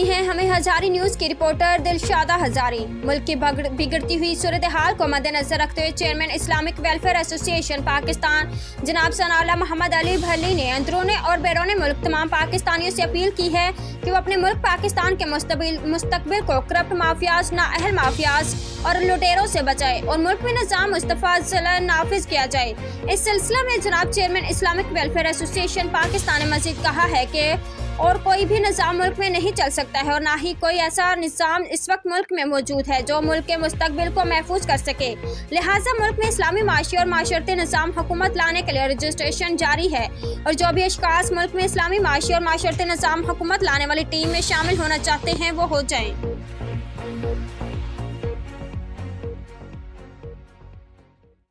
रही हैं हमें हजारी न्यूज की रिपोर्टर दिलशादा हजारी। मुल्क की बिगड़ती हुई सूरत हाल को मद्देनजर रखते हुए chairman Islamic welfare association Pakistan जनाब सनाउल्लाह मोहम्मद अली भल्ली ने अंदरूनी और बैरून मुल्क तमाम पाकिस्तानियों से अपील की है कि वो अपने मुल्क पाकिस्तान के मुस्तकबिल को करप्ट माफियाज, नाअहल माफियाज और लुटेरों से बचाए और मुल्क में निज़ाम मुस्तफा नाफिज किया जाए। इस सिलसिले में जनाब chairman Islamic welfare association Pakistan ने मजीद कहा है कि और कोई भी निज़ाम मुल्क में नहीं चल सकता है और ना ही कोई ऐसा निज़ाम इस वक्त मुल्क में मौजूद है जो मुल्क के मुस्तकबिल को महफूज कर सके। लिहाजा मुल्क में इस्लामी माशी और माशरती निज़ाम हुकूमत लाने के लिए रजिस्ट्रेशन जारी है और जो भी अशखास मुल्क में इस्लामी माशी और माशरती निज़ाम हुकूमत लाने वाली टीम में शामिल होना चाहते हैं वो हो जाएं।